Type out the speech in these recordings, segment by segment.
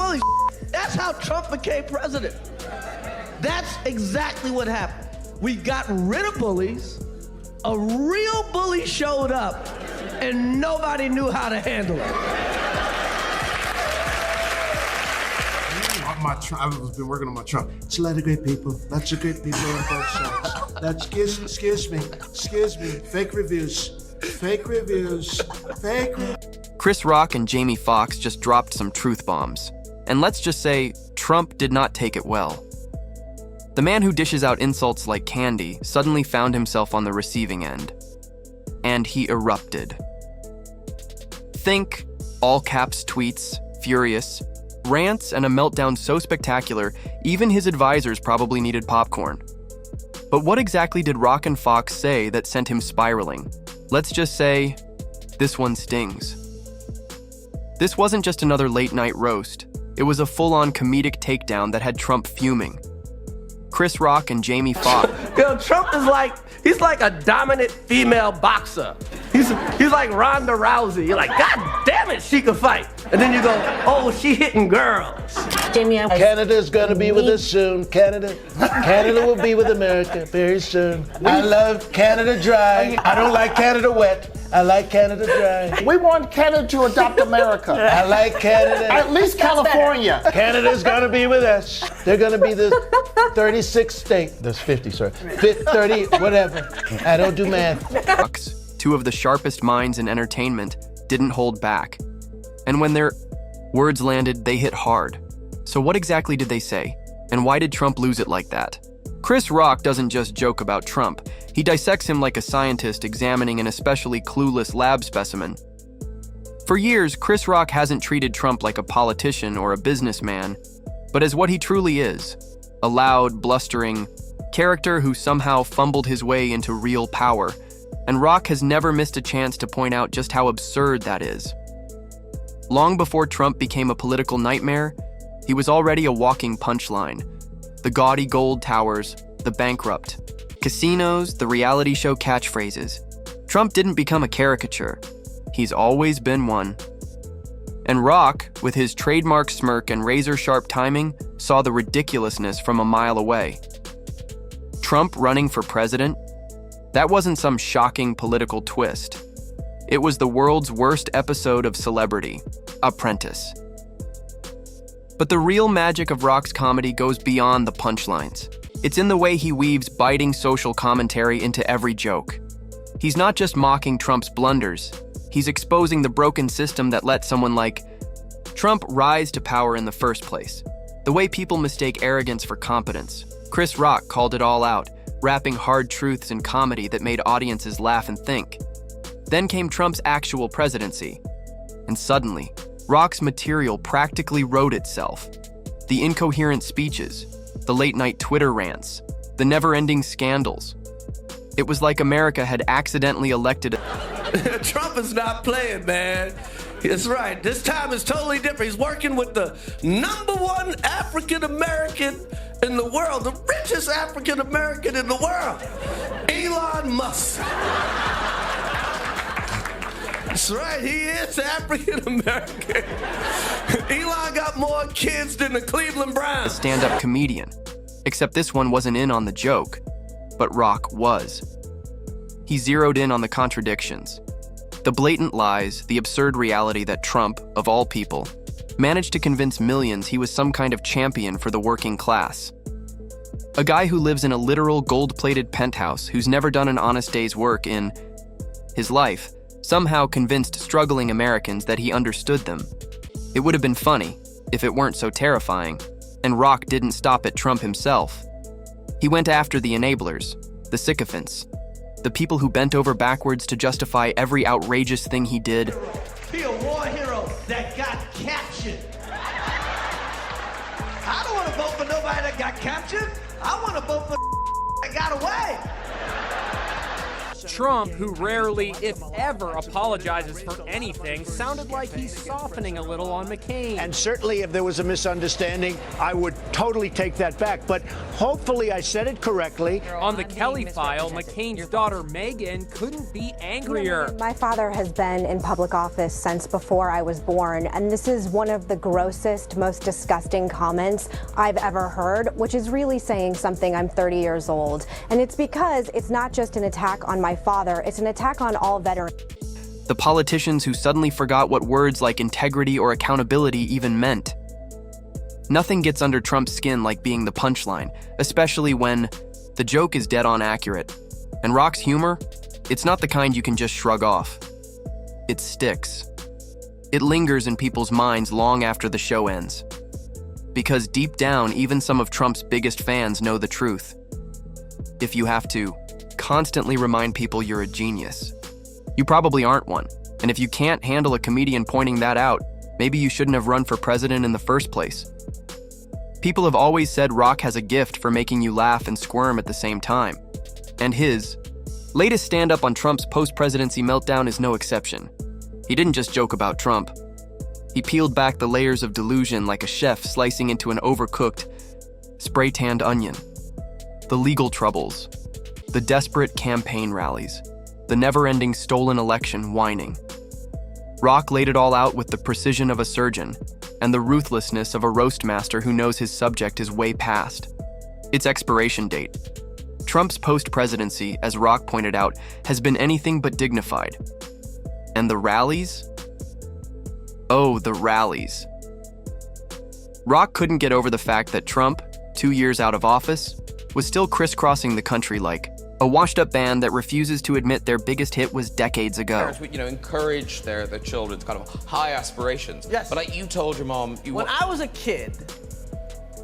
full of shit. That's how Trump became president. That's exactly what happened. We got rid of bullies, a real bully showed up, and nobody knew how to handle it. I've been working on my Trump. It's a lot of great people. Lots of great people on both sides. Excuse me. Fake reviews. Chris Rock and Jamie Foxx just dropped some truth bombs. And let's just say, Trump did not take it well. The man who dishes out insults like candy suddenly found himself on the receiving end. And he erupted. Think all caps tweets, furious, rants, and a meltdown so spectacular, even his advisors probably needed popcorn. But what exactly did Rock and Foxx say that sent him spiraling? Let's just say, this one stings. This wasn't just another late-night roast. It was a full-on comedic takedown that had Trump fuming. Chris Rock and Jamie Foxx. Trump is he's like a dominant female boxer. He's like Ronda Rousey. You're like, God damn it, she can fight. And then you go, oh, she hitting girls. Jamie, Canada's gonna be with us soon. Canada will be with America very soon. I love Canada dry. I don't like Canada wet. I like Canada dry. We want Canada to adopt America. I like Canada. At least California. Canada's gonna be with us. They're gonna be the 36th state. There's 50, sorry. 30, whatever. I don't do math. Two of the sharpest minds in entertainment didn't hold back. And when their words landed, they hit hard. So what exactly did they say? And why did Trump lose it like that? Chris Rock doesn't just joke about Trump. He dissects him like a scientist examining an especially clueless lab specimen. For years, Chris Rock hasn't treated Trump like a politician or a businessman, but as what he truly is, a loud, blustering character who somehow fumbled his way into real power. And Rock has never missed a chance to point out just how absurd that is. Long before Trump became a political nightmare, he was already a walking punchline. The gaudy gold towers, the bankrupt, casinos, the reality show catchphrases. Trump didn't become a caricature. He's always been one. And Rock, with his trademark smirk and razor-sharp timing, saw the ridiculousness from a mile away. Trump running for president? That wasn't some shocking political twist. It was the world's worst episode of Celebrity, Apprentice. But the real magic of Rock's comedy goes beyond the punchlines. It's in the way he weaves biting social commentary into every joke. He's not just mocking Trump's blunders. He's exposing the broken system that let someone like Trump rise to power in the first place. The way people mistake arrogance for competence. Chris Rock called it all out, wrapping hard truths in comedy that made audiences laugh and think. Then came Trump's actual presidency. And suddenly, Rock's material practically wrote itself. The incoherent speeches, the late-night Twitter rants, the never-ending scandals. It was like America had accidentally elected Trump is not playing, man. That's right. This time is totally different. He's working with the #1 African-American in the world, the richest African-American in the world, Elon Musk. That's right, he is African-American. Elon got more kids than the Cleveland Browns. a stand-up comedian. Except this one wasn't in on the joke, but Rock was. He zeroed in on the contradictions. The blatant lies, the absurd reality that Trump, of all people, managed to convince millions he was some kind of champion for the working class. A guy who lives in a literal gold-plated penthouse who's never done an honest day's work in his life, somehow convinced struggling Americans that he understood them. It would have been funny if it weren't so terrifying, and Rock didn't stop at Trump himself. He went after the enablers, the sycophants, the people who bent over backwards to justify every outrageous thing he did. Be a war hero that got captured. I don't want to vote for nobody that got captured. I want to vote for that got away. Trump, who rarely, if ever, apologizes for anything, sounded like he's softening a little on McCain. And certainly if there was a misunderstanding, I would totally take that back. But hopefully I said it correctly. On the Kelly file, McCain's daughter Megan couldn't be angrier. My father has been in public office since before I was born, and this is one of the grossest, most disgusting comments I've ever heard, which is really saying something. I'm 30 years old. And it's because it's not just an attack on my father, it's an attack on all veterans. The politicians who suddenly forgot what words like integrity or accountability even meant. Nothing gets under Trump's skin like being the punchline, especially when the joke is dead-on accurate. And Rock's humor, it's not the kind you can just shrug off. It sticks. It lingers in people's minds long after the show ends. Because deep down, even some of Trump's biggest fans know the truth. If you have to constantly remind people you're a genius, you probably aren't one. And if you can't handle a comedian pointing that out, maybe you shouldn't have run for president in the first place. People have always said Rock has a gift for making you laugh and squirm at the same time. And his latest stand-up on Trump's post-presidency meltdown is no exception. He didn't just joke about Trump. He peeled back the layers of delusion like a chef slicing into an overcooked, spray-tanned onion. The legal troubles, the desperate campaign rallies, the never-ending stolen election whining. Rock laid it all out with the precision of a surgeon and the ruthlessness of a roast master who knows his subject is way past its expiration date. Trump's post-presidency, as Rock pointed out, has been anything but dignified. And the rallies? Oh, the rallies. Rock couldn't get over the fact that Trump, 2 years out of office, was still crisscrossing the country like a washed-up band that refuses to admit their biggest hit was decades ago. Parents would, encourage their children's kind of high aspirations. Yes. But like you told your mom, When I was a kid,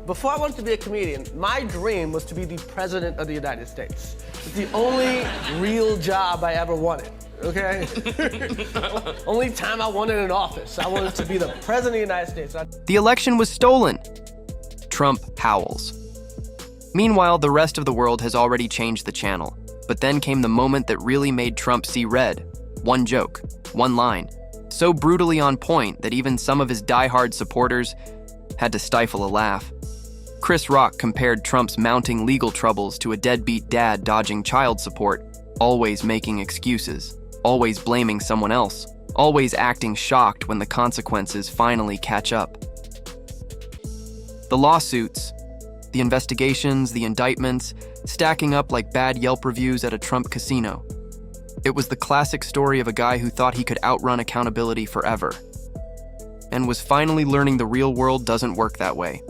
before I wanted to be a comedian, my dream was to be the president of the United States. It's the only real job I ever wanted, okay? Only time I wanted an office. I wanted to be the president of the United States. The election was stolen. Trump howls. Meanwhile, the rest of the world has already changed the channel. But then came the moment that really made Trump see red. One joke, one line, so brutally on point that even some of his die-hard supporters had to stifle a laugh. Chris Rock compared Trump's mounting legal troubles to a deadbeat dad dodging child support, always making excuses, always blaming someone else, always acting shocked when the consequences finally catch up. The lawsuits, the investigations, the indictments, stacking up like bad Yelp reviews at a Trump casino. It was the classic story of a guy who thought he could outrun accountability forever, and was finally learning the real world doesn't work that way.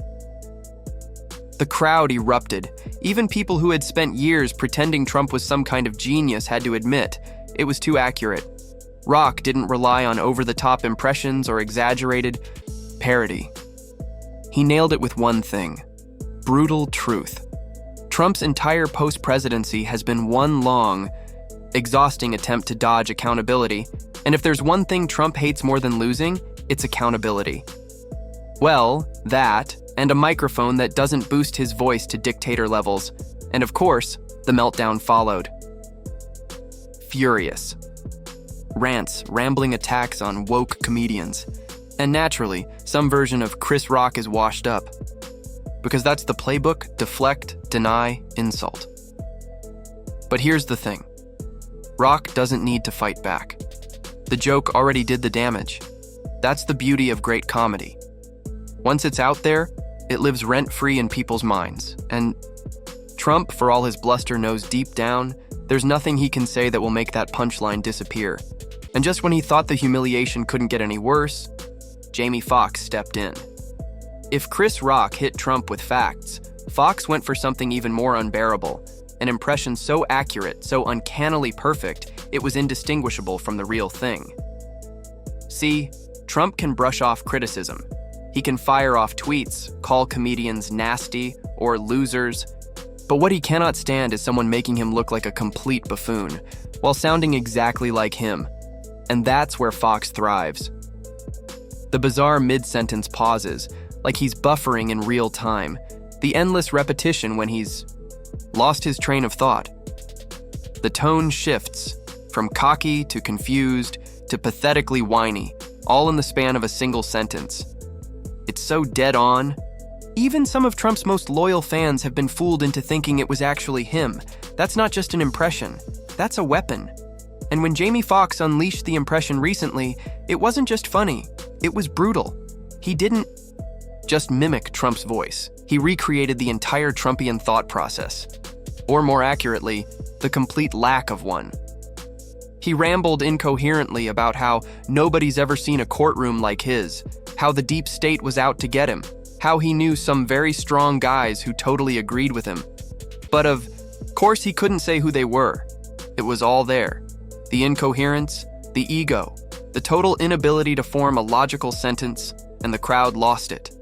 The crowd erupted. Even people who had spent years pretending Trump was some kind of genius had to admit it was too accurate. Rock didn't rely on over-the-top impressions or exaggerated parody. He nailed it with one thing: brutal truth. Trump's entire post-presidency has been one long, exhausting attempt to dodge accountability, and if there's one thing Trump hates more than losing, it's accountability. Well, that, and a microphone that doesn't boost his voice to dictator levels, and of course, the meltdown followed. Furious. Rants, rambling attacks on woke comedians, and naturally, some version of Chris Rock is washed up. Because that's the playbook: deflect, deny, insult. But here's the thing. Rock doesn't need to fight back. The joke already did the damage. That's the beauty of great comedy. Once it's out there, it lives rent-free in people's minds. And Trump, for all his bluster, knows deep down, there's nothing he can say that will make that punchline disappear. And just when he thought the humiliation couldn't get any worse, Jamie Foxx stepped in. If Chris Rock hit Trump with facts, Foxx went for something even more unbearable, an impression so accurate, so uncannily perfect, it was indistinguishable from the real thing. See, Trump can brush off criticism. He can fire off tweets, call comedians nasty or losers, but what he cannot stand is someone making him look like a complete buffoon, while sounding exactly like him. And that's where Foxx thrives. The bizarre mid-sentence pauses, like he's buffering in real time, the endless repetition when he's lost his train of thought. The tone shifts from cocky to confused to pathetically whiny, all in the span of a single sentence. It's so dead on. Even some of Trump's most loyal fans have been fooled into thinking it was actually him. That's not just an impression, that's a weapon. And when Jamie Foxx unleashed the impression recently, it wasn't just funny, it was brutal. He didn't just mimic Trump's voice, he recreated the entire Trumpian thought process. Or more accurately, the complete lack of one. He rambled incoherently about how nobody's ever seen a courtroom like his, how the deep state was out to get him, how he knew some very strong guys who totally agreed with him. But of course he couldn't say who they were. It was all there. The incoherence, the ego, the total inability to form a logical sentence, and the crowd lost it.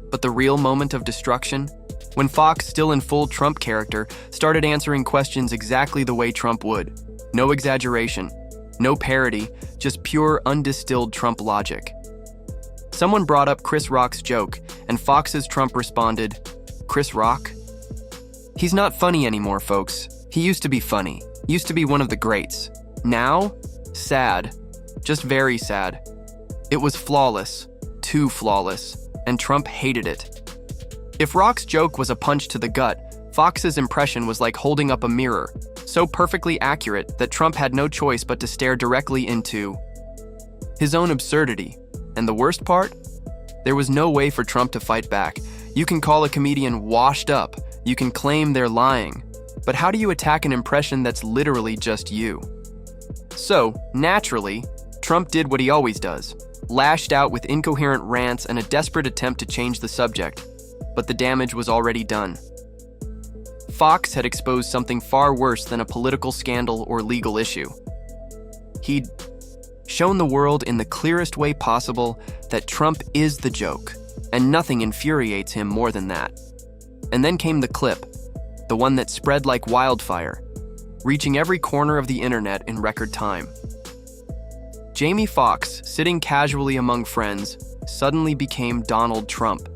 But the real moment of destruction? When Fox, still in full Trump character, started answering questions exactly the way Trump would. No exaggeration, no parody, just pure undistilled Trump logic. Someone brought up Chris Rock's joke, and Fox's Trump responded, "Chris Rock? He's not funny anymore, folks. He used to be funny, used to be one of the greats. Now, sad, just very sad. It was flawless, too flawless, and Trump hated it." If Rock's joke was a punch to the gut, Fox's impression was like holding up a mirror, so perfectly accurate that Trump had no choice but to stare directly into his own absurdity. And the worst part? There was no way for Trump to fight back. You can call a comedian washed up, you can claim they're lying, but how do you attack an impression that's literally just you? So, naturally, Trump did what he always does, lashed out with incoherent rants and a desperate attempt to change the subject, but the damage was already done. Fox had exposed something far worse than a political scandal or legal issue. He'd shown the world in the clearest way possible that Trump is the joke, and nothing infuriates him more than that. And then came the clip, the one that spread like wildfire, reaching every corner of the internet in record time. Jamie Foxx, sitting casually among friends, suddenly became Donald Trump.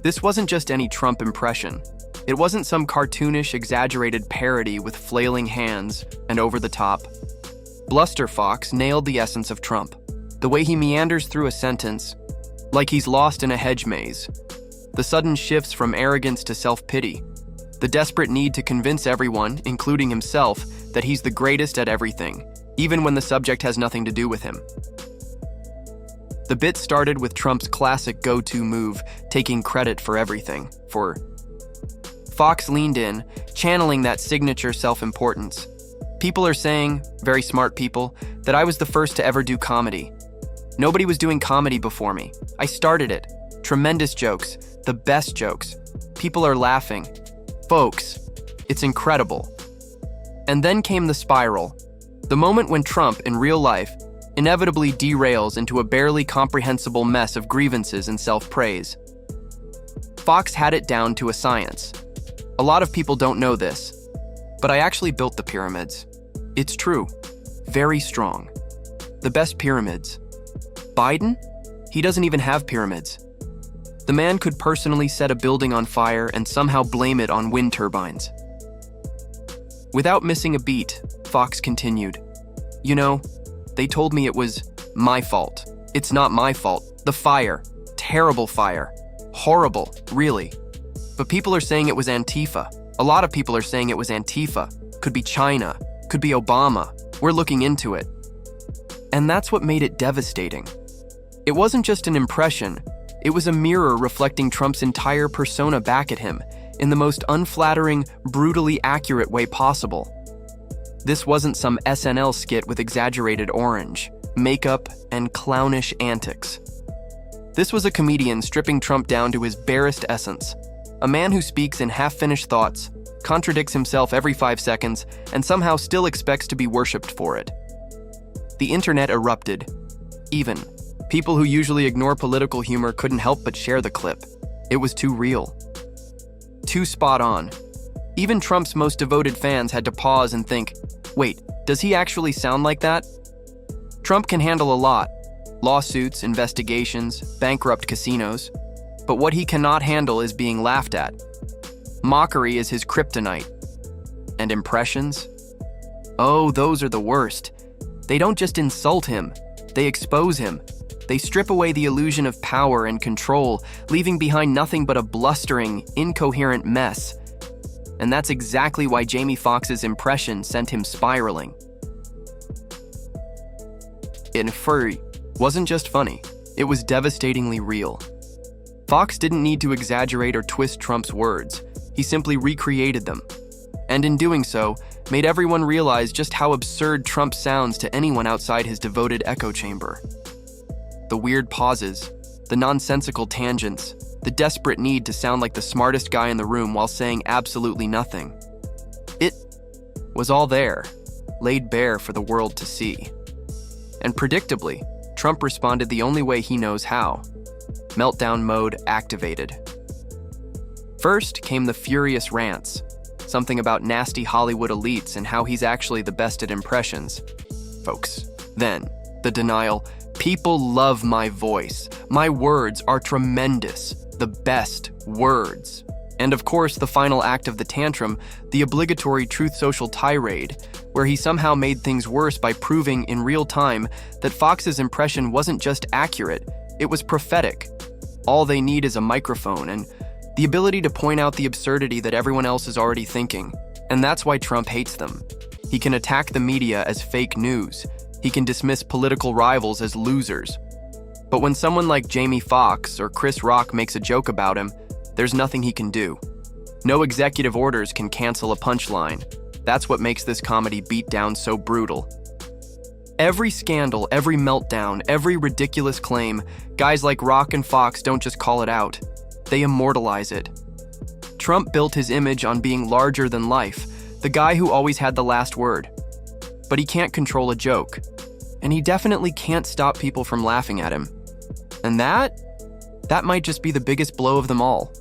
This wasn't just any Trump impression. It wasn't some cartoonish, exaggerated parody with flailing hands and over-the-top. Bluster Fox nailed the essence of Trump. The way he meanders through a sentence, like he's lost in a hedge maze. The sudden shifts from arrogance to self-pity. The desperate need to convince everyone, including himself, that he's the greatest at everything, even when the subject has nothing to do with him. The bit started with Trump's classic go-to move, taking credit for everything. Fox leaned in, channeling that signature self-importance. People are saying, very smart people, that I was the first to ever do comedy. Nobody was doing comedy before me. I started it. Tremendous jokes, the best jokes. People are laughing. Folks, it's incredible. And then came the spiral. The moment when Trump, in real life, inevitably derails into a barely comprehensible mess of grievances and self-praise. Fox had it down to a science. A lot of people don't know this, but I actually built the pyramids. It's true. Very strong. The best pyramids. Biden? He doesn't even have pyramids. The man could personally set a building on fire and somehow blame it on wind turbines. Without missing a beat, Fox continued, "You know, they told me it was my fault. It's not my fault. The fire. Terrible fire. Horrible, really. But people are saying it was Antifa. A lot of people are saying it was Antifa. Could be China. Could be Obama. We're looking into it." And that's what made it devastating. It wasn't just an impression. It was a mirror reflecting Trump's entire persona back at him in the most unflattering, brutally accurate way possible. This wasn't some SNL skit with exaggerated orange, makeup, and clownish antics. This was a comedian stripping Trump down to his barest essence. A man who speaks in half-finished thoughts, contradicts himself every 5 seconds, and somehow still expects to be worshipped for it. The internet erupted. Even people who usually ignore political humor couldn't help but share the clip. It was too real. Too spot on. Even Trump's most devoted fans had to pause and think, wait, does he actually sound like that? Trump can handle a lot. Lawsuits, investigations, bankrupt casinos. But what he cannot handle is being laughed at. Mockery is his kryptonite. And impressions? Oh, those are the worst. They don't just insult him, they expose him. They strip away the illusion of power and control, leaving behind nothing but a blustering, incoherent mess. And that's exactly why Jamie Foxx's impression sent him spiraling. And Furry wasn't just funny, it was devastatingly real. Foxx didn't need to exaggerate or twist Trump's words, he simply recreated them. And in doing so, made everyone realize just how absurd Trump sounds to anyone outside his devoted echo chamber. The weird pauses, the nonsensical tangents, the desperate need to sound like the smartest guy in the room while saying absolutely nothing. It was all there, laid bare for the world to see. And predictably, Trump responded the only way he knows how. Meltdown mode activated. First came the furious rants, something about nasty Hollywood elites and how he's actually the best at impressions. Folks. Then, the denial. People love my voice. My words are tremendous. The best words. And of course, the final act of the tantrum, the obligatory Truth Social tirade, where he somehow made things worse by proving in real time that Foxx's impression wasn't just accurate, it was prophetic. All they need is a microphone and the ability to point out the absurdity that everyone else is already thinking. And that's why Trump hates them. He can attack the media as fake news. He can dismiss political rivals as losers. But when someone like Jamie Foxx or Chris Rock makes a joke about him, there's nothing he can do. No executive orders can cancel a punchline. That's what makes this comedy beatdown so brutal. Every scandal, every meltdown, every ridiculous claim, guys like Rock and Foxx don't just call it out. They immortalize it. Trump built his image on being larger than life, the guy who always had the last word. But he can't control a joke. And he definitely can't stop people from laughing at him. And that might just be the biggest blow of them all.